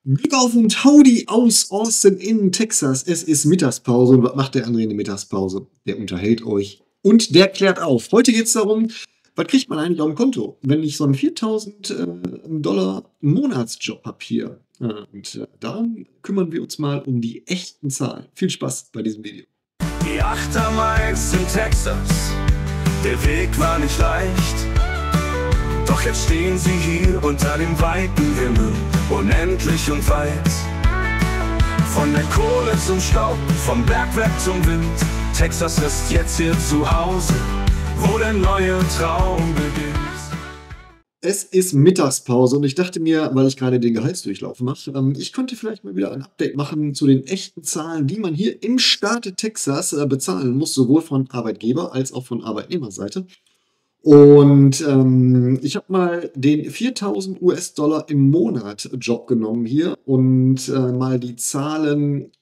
Glück auf und Howdy aus Austin in Texas. Es ist Mittagspause. Und was macht der André in der Mittagspause? Der unterhält euch und der klärt auf. Heute geht es darum, was kriegt man eigentlich auf dem Konto, wenn ich so einen 4000 Dollar Monatsjob habe hier. Darum kümmern wir uns mal um die echten Zahlen. Viel Spaß bei diesem Video. Die 8er Miles in Texas, der Weg war nicht leicht. Doch jetzt stehen sie hier unter dem weiten Himmel, unendlich und weit. Von der Kohle zum Staub, vom Bergwerk zum Wind, Texas ist jetzt hier zu Hause, wo der neue Traum beginnt. Es ist Mittagspause und ich dachte mir, weil ich gerade den Gehaltsdurchlauf mache, ich könnte vielleicht mal wieder ein Update machen zu den echten Zahlen, die man hier im Staate Texas bezahlen muss, sowohl von Arbeitgeber als auch von Arbeitnehmerseite. Und ich habe mal den 4000 US-Dollar im Monat Job genommen hier und mal die Zahlen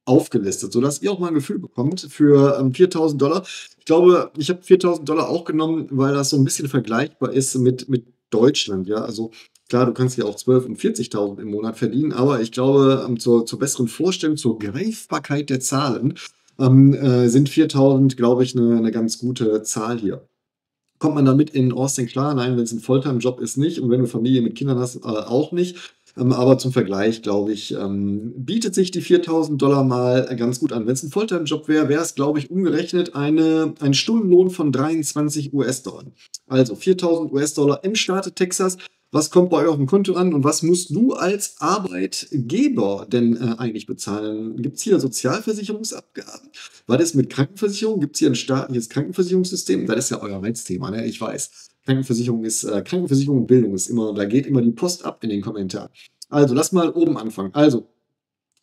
aufgelistet, sodass ihr auch mal ein Gefühl bekommt für 4000 Dollar. Ich glaube, ich habe 4000 Dollar auch genommen, weil das so ein bisschen vergleichbar ist mit Deutschland. Ja, also klar, du kannst ja auch 12.000 und 40.000 im Monat verdienen, aber ich glaube, zur besseren Vorstellung, zur Greifbarkeit der Zahlen sind 4000, glaube ich, eine ganz gute Zahl hier. Kommt man damit in Austin klar? Nein, wenn es ein Volltime-Job ist, nicht. Und wenn du Familie mit Kindern hast, auch nicht. Aber zum Vergleich, glaube ich, bietet sich die 4000 Dollar mal ganz gut an. Wenn es ein Volltime-Job wäre, wäre es, glaube ich, umgerechnet ein Stundenlohn von 23 US-Dollar. Also 4000 US-Dollar im Staate Texas. Was kommt bei eurem Konto an und was musst du als Arbeitgeber denn eigentlich bezahlen? Gibt es hier Sozialversicherungsabgaben? Was ist mit Krankenversicherung? Gibt es hier ein staatliches Krankenversicherungssystem? Das ist ja euer Reizthema, ne? Ich weiß. Krankenversicherung und Bildung ist immer, da geht immer die Post ab in den Kommentaren. Also, lass mal oben anfangen. Also,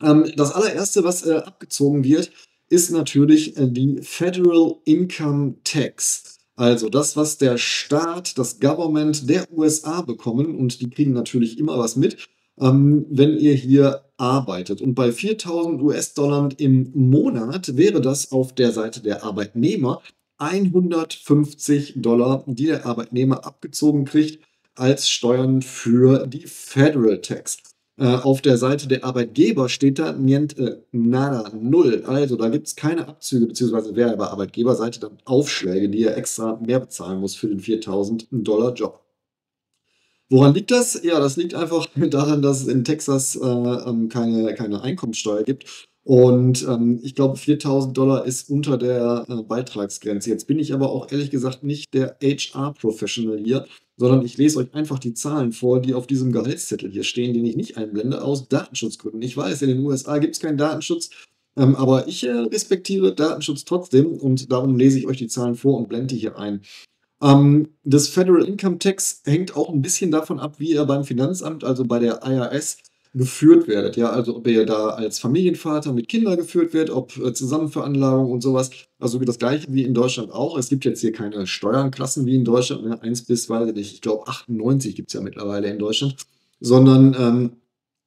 das allererste, was abgezogen wird, ist natürlich die Federal Income Tax. Also das, was der Staat, das Government der USA bekommen, und die kriegen natürlich immer was mit, wenn ihr hier arbeitet. Und bei 4000 US-Dollar im Monat wäre das auf der Seite der Arbeitnehmer 150 Dollar, die der Arbeitnehmer abgezogen kriegt als Steuern für die Federal Tax. Auf der Seite der Arbeitgeber steht da niente, nada, null. Also da gibt es keine Abzüge, beziehungsweise wäre bei Arbeitgeberseite dann Aufschläge, die er extra mehr bezahlen muss für den 4000 Dollar Job. Woran liegt das? Ja, das liegt einfach daran, dass es in Texas keine Einkommensteuer gibt. Und ich glaube, 4000 Dollar ist unter der Beitragsgrenze. Jetzt bin ich aber auch ehrlich gesagt nicht der HR-Professional hier, sondern ich lese euch einfach die Zahlen vor, die auf diesem Gehaltszettel hier stehen, den ich nicht einblende, aus Datenschutzgründen. Ich weiß, in den USA gibt es keinen Datenschutz, aber ich respektiere Datenschutz trotzdem und darum lese ich euch die Zahlen vor und blende die hier ein. Das Federal Income Tax hängt auch ein bisschen davon ab, wie ihr beim Finanzamt, also bei der IRS, geführt werdet. Ja, also ob ihr da als Familienvater mit Kindern geführt wird, ob Zusammenveranlagung und sowas. Also das gleiche wie in Deutschland auch. Es gibt jetzt hier keine Steuernklassen wie in Deutschland, ne? 1 bis, weiß ich nicht, ich glaube 98 gibt es ja mittlerweile in Deutschland, sondern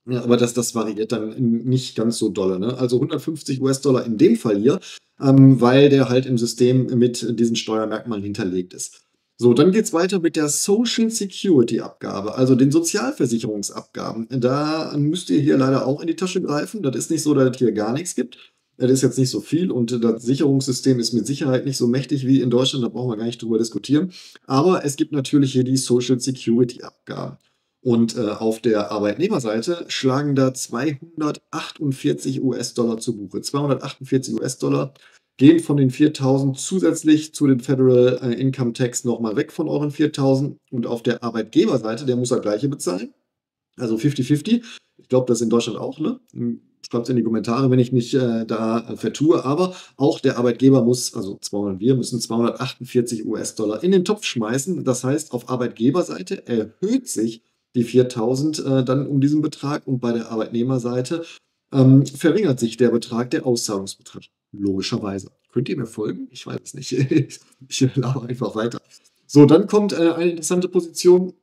ja, aber das variiert dann nicht ganz so dolle. Ne? Also 150 US-Dollar in dem Fall hier, weil der halt im System mit diesen Steuermerkmalen hinterlegt ist. So, dann geht es weiter mit der Social Security Abgabe, also den Sozialversicherungsabgaben. Da müsst ihr hier leider auch in die Tasche greifen. Das ist nicht so, dass es hier gar nichts gibt. Das ist jetzt nicht so viel und das Sicherungssystem ist mit Sicherheit nicht so mächtig wie in Deutschland, da brauchen wir gar nicht drüber diskutieren. Aber es gibt natürlich hier die Social Security Abgaben. Und auf der Arbeitnehmerseite schlagen da 248 US-Dollar zu Buche. 248 US-Dollar gehen von den 4000 zusätzlich zu den Federal Income Tax nochmal weg von euren 4000. Und auf der Arbeitgeberseite, der muss das gleiche bezahlen. Also 50-50. Ich glaube, das ist in Deutschland auch, ne? Schreibt es in die Kommentare, wenn ich mich da vertue. Aber auch der Arbeitgeber muss, also wir müssen 248 US-Dollar in den Topf schmeißen. Das heißt, auf Arbeitgeberseite erhöht sich die 4000 dann um diesen Betrag und bei der Arbeitnehmerseite verringert sich der Betrag, der Auszahlungsbetrag. Logischerweise. Könnt ihr mir folgen? Ich weiß es nicht. Ich laber einfach weiter. So, dann kommt eine interessante Position.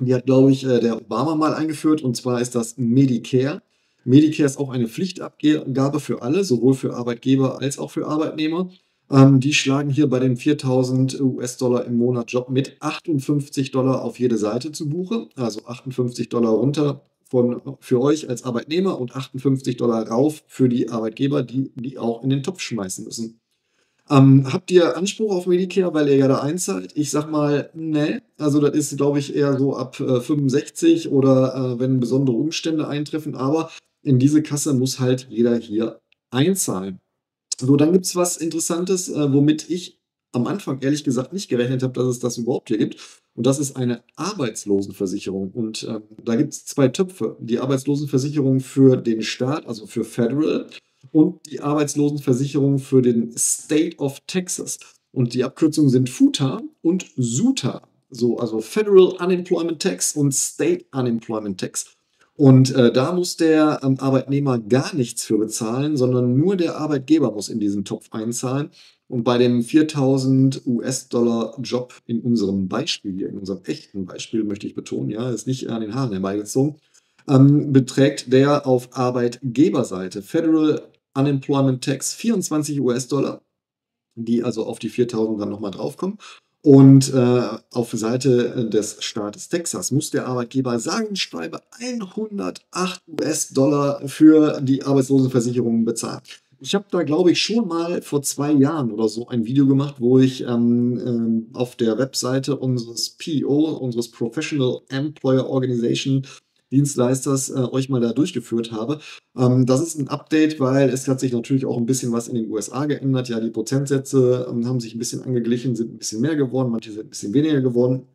Die hat, glaube ich, der Obama mal eingeführt, und zwar ist das Medicare. Medicare ist auch eine Pflichtabgabe für alle, sowohl für Arbeitgeber als auch für Arbeitnehmer. Die schlagen hier bei den 4000 US-Dollar im Monat Job mit 58 Dollar auf jede Seite zu Buche. Also 58 Dollar runter, für euch als Arbeitnehmer und $58 rauf für die Arbeitgeber, die auch in den Topf schmeißen müssen. Habt ihr Anspruch auf Medicare, weil ihr ja da einzahlt? Ich sag mal, ne. Also das ist, glaube ich, eher so ab 65 oder wenn besondere Umstände eintreffen. Aber in diese Kasse muss halt jeder hier einzahlen. So, dann gibt's was Interessantes, womit ich am Anfang ehrlich gesagt nicht gerechnet habe, dass es das überhaupt hier gibt. Und das ist eine Arbeitslosenversicherung. Und da gibt's zwei Töpfe. Die Arbeitslosenversicherung für den Staat, also für Federal, und die Arbeitslosenversicherung für den State of Texas. Und die Abkürzungen sind FUTA und SUTA. So, also Federal Unemployment Tax und State Unemployment Tax. Und da muss der Arbeitnehmer gar nichts für bezahlen, sondern nur der Arbeitgeber muss in diesen Topf einzahlen. Und bei dem 4.000 US-Dollar Job in unserem Beispiel hier, in unserem echten Beispiel, möchte ich betonen, ja, ist nicht an den Haaren herbeigezogen, beträgt der auf Arbeitgeberseite Federal Unemployment Tax 24 US-Dollar, die also auf die 4.000 dann nochmal draufkommen. Und auf Seite des Staates Texas muss der Arbeitgeber sagen und schreibe 108 US-Dollar für die Arbeitslosenversicherung bezahlen. Ich habe da, glaube ich, schon mal vor 2 Jahren oder so ein Video gemacht, wo ich auf der Webseite unseres PEO, unseres Professional Employer Organization Dienstleisters, euch mal da durchgeführt habe. Das ist ein Update, weil es hat sich natürlich auch ein bisschen was in den USA geändert. Ja, die Prozentsätze haben sich ein bisschen angeglichen, sind ein bisschen mehr geworden, manche sind ein bisschen weniger geworden.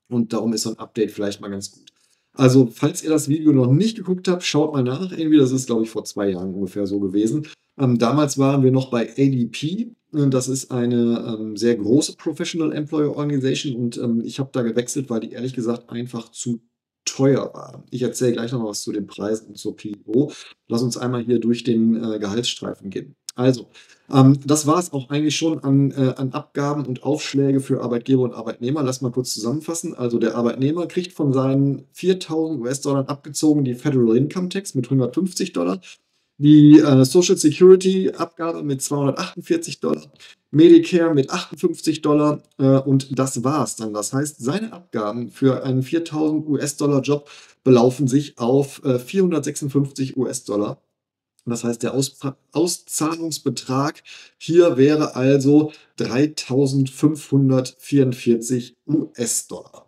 Und darum ist so ein Update vielleicht mal ganz gut. Also, falls ihr das Video noch nicht geguckt habt, schaut mal nach. Irgendwie, das ist, glaube ich, vor 2 Jahren ungefähr so gewesen. Damals waren wir noch bei ADP. Das ist eine sehr große Professional Employer Organization und ich habe da gewechselt, weil die ehrlich gesagt einfach zu teuer waren. Ich erzähle gleich noch mal was zu den Preisen und zur PEO. Lass uns einmal hier durch den Gehaltsstreifen gehen. Also, das war es auch eigentlich schon an Abgaben und Aufschläge für Arbeitgeber und Arbeitnehmer. Lass mal kurz zusammenfassen. Also der Arbeitnehmer kriegt von seinen 4.000 US-Dollar abgezogen die Federal Income Tax mit $150, die Social Security Abgabe mit $248, Medicare mit $58 und das war's dann. Das heißt, seine Abgaben für einen 4.000 US-Dollar Job belaufen sich auf 456 US-Dollar. Das heißt, der Auszahlungsbetrag hier wäre also 3.544 US-Dollar.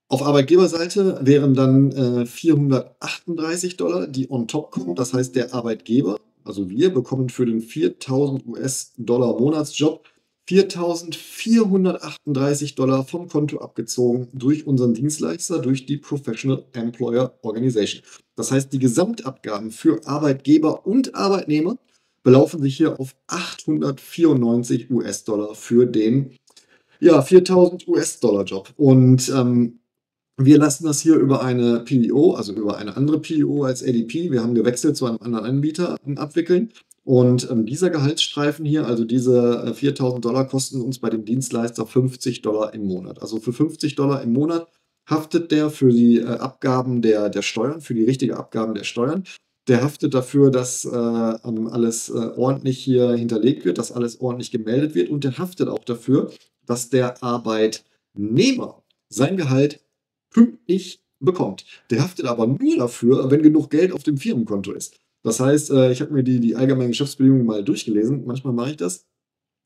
Auf Arbeitgeberseite wären dann 438 $, die on top kommen. Das heißt, der Arbeitgeber, also wir, bekommen für den 4.000 US-Dollar Monatsjob 4.438 $ vom Konto abgezogen durch unseren Dienstleister, durch die Professional Employer Organization. Das heißt, die Gesamtabgaben für Arbeitgeber und Arbeitnehmer belaufen sich hier auf 894 US-Dollar für den 4.000 US-Dollar Job. Und wir lassen das hier über eine PEO, also über eine andere PEO als ADP. Wir haben gewechselt zu einem anderen Anbieter abwickeln. Und dieser Gehaltsstreifen hier, also diese 4.000 $, kosten uns bei dem Dienstleister 50 $ im Monat. Also für 50 $ im Monat haftet der für die Abgaben der Steuern, für die richtige Abgaben der Steuern. Der haftet dafür, dass alles ordentlich hier hinterlegt wird, dass alles ordentlich gemeldet wird. Und der haftet auch dafür, dass der Arbeitnehmer sein Gehalt pünktlich bekommt. Der haftet aber nur dafür, wenn genug Geld auf dem Firmenkonto ist. Das heißt, ich habe mir die allgemeinen Geschäftsbedingungen mal durchgelesen. Manchmal mache ich das.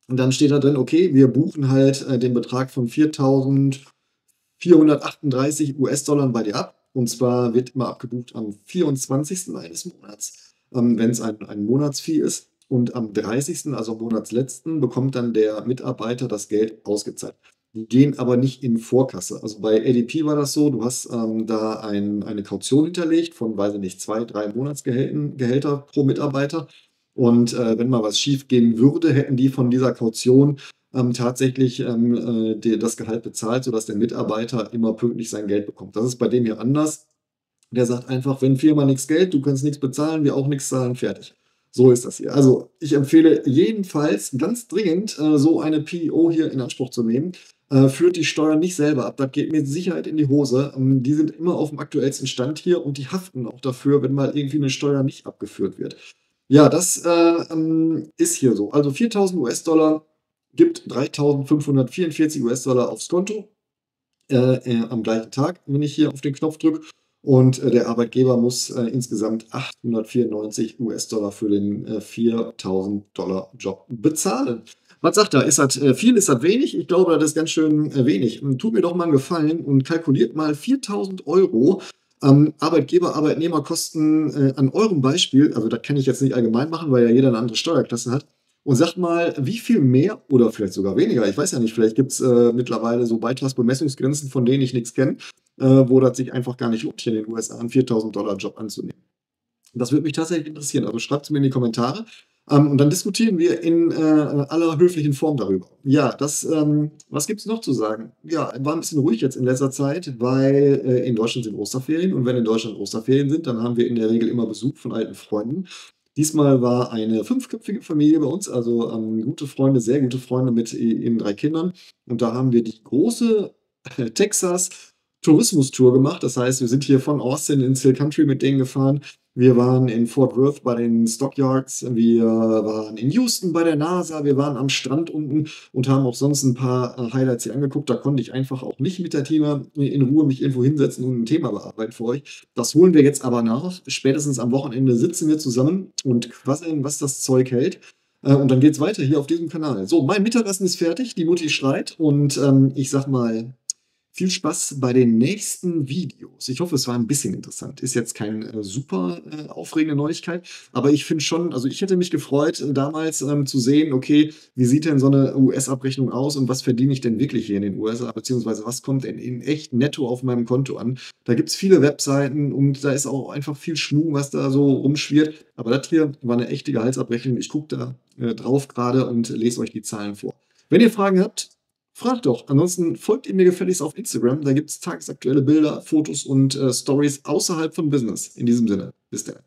Und dann steht da drin, okay, wir buchen halt den Betrag von 4.438 US-Dollar bei dir ab. Und zwar wird immer abgebucht am 24. eines Monats, wenn es ein Monatsfee ist. Und am 30., also am Monatsletzten, bekommt dann der Mitarbeiter das Geld ausgezahlt. Die gehen aber nicht in Vorkasse. Also bei ADP war das so, du hast da eine Kaution hinterlegt von, weiß ich nicht, 2, 3 Monatsgehälter pro Mitarbeiter. Und wenn mal was schief gehen würde, hätten die von dieser Kaution tatsächlich das Gehalt bezahlt, sodass der Mitarbeiter immer pünktlich sein Geld bekommt. Das ist bei dem hier anders. Der sagt einfach, wenn Firma nichts Geld, du kannst nichts bezahlen, wir auch nichts zahlen, fertig. So ist das hier. Also ich empfehle jedenfalls ganz dringend, so eine PEO hier in Anspruch zu nehmen. Führt die Steuern nicht selber ab. Das geht mit Sicherheit in die Hose. Die sind immer auf dem aktuellsten Stand hier und die haften auch dafür, wenn mal irgendwie eine Steuer nicht abgeführt wird. Ja, das ist hier so. Also 4.000 US-Dollar gibt 3.544 US-Dollar aufs Konto. am gleichen Tag, wenn ich hier auf den Knopf drücke. Und der Arbeitgeber muss insgesamt 894 US-Dollar für den 4.000 $ Job bezahlen. Was sagt er? Ist das viel, ist das wenig? Ich glaube, das ist ganz schön wenig. Tut mir doch mal einen Gefallen und kalkuliert mal 4.000 € Arbeitgeber-Arbeitnehmerkosten an eurem Beispiel. Also das kann ich jetzt nicht allgemein machen, weil ja jeder eine andere Steuerklasse hat. Und sagt mal, wie viel mehr oder vielleicht sogar weniger, ich weiß ja nicht, vielleicht gibt es mittlerweile so Beitragsbemessungsgrenzen, von denen ich nichts kenne, wo das sich einfach gar nicht lohnt, hier in den USA einen 4.000 $ Job anzunehmen. Das würde mich tatsächlich interessieren. Also schreibt es mir in die Kommentare. Und dann diskutieren wir in aller höflichen Form darüber. Ja, was gibt es noch zu sagen? Ja, war ein bisschen ruhig jetzt in letzter Zeit, weil in Deutschland sind Osterferien. Und wenn in Deutschland Osterferien sind, dann haben wir in der Regel immer Besuch von alten Freunden. Diesmal war eine fünfköpfige Familie bei uns, also gute Freunde, sehr gute Freunde mit ihren 3 Kindern. Und da haben wir die große Texas Tourismus-Tour gemacht. Das heißt, wir sind hier von Austin ins Hill Country mit denen gefahren. Wir waren in Fort Worth bei den Stockyards. Wir waren in Houston bei der NASA. Wir waren am Strand unten und haben auch sonst ein paar Highlights hier angeguckt. Da konnte ich einfach auch nicht mit der Thema in Ruhe mich irgendwo hinsetzen und ein Thema bearbeiten für euch. Das holen wir jetzt aber nach. Spätestens am Wochenende sitzen wir zusammen und quasseln, was das Zeug hält. Und dann geht's weiter hier auf diesem Kanal. So, mein Mittagessen ist fertig. Die Mutti schreit und ich sag mal, viel Spaß bei den nächsten Videos. Ich hoffe, es war ein bisschen interessant. Ist jetzt keine super aufregende Neuigkeit, aber ich finde schon, also ich hätte mich gefreut, damals zu sehen, okay, wie sieht denn so eine US-Abrechnung aus und was verdiene ich denn wirklich hier in den USA, beziehungsweise was kommt denn in echt netto auf meinem Konto an. Da gibt es viele Webseiten und da ist auch einfach viel Schmuh, was da so rumschwirrt. Aber das hier war eine echte Gehaltsabrechnung. Ich gucke da drauf gerade und lese euch die Zahlen vor. Wenn ihr Fragen habt, fragt doch. Ansonsten folgt ihr mir gefälligst auf Instagram. Da gibt es tagesaktuelle Bilder, Fotos und Stories außerhalb von Business. In diesem Sinne, bis dann.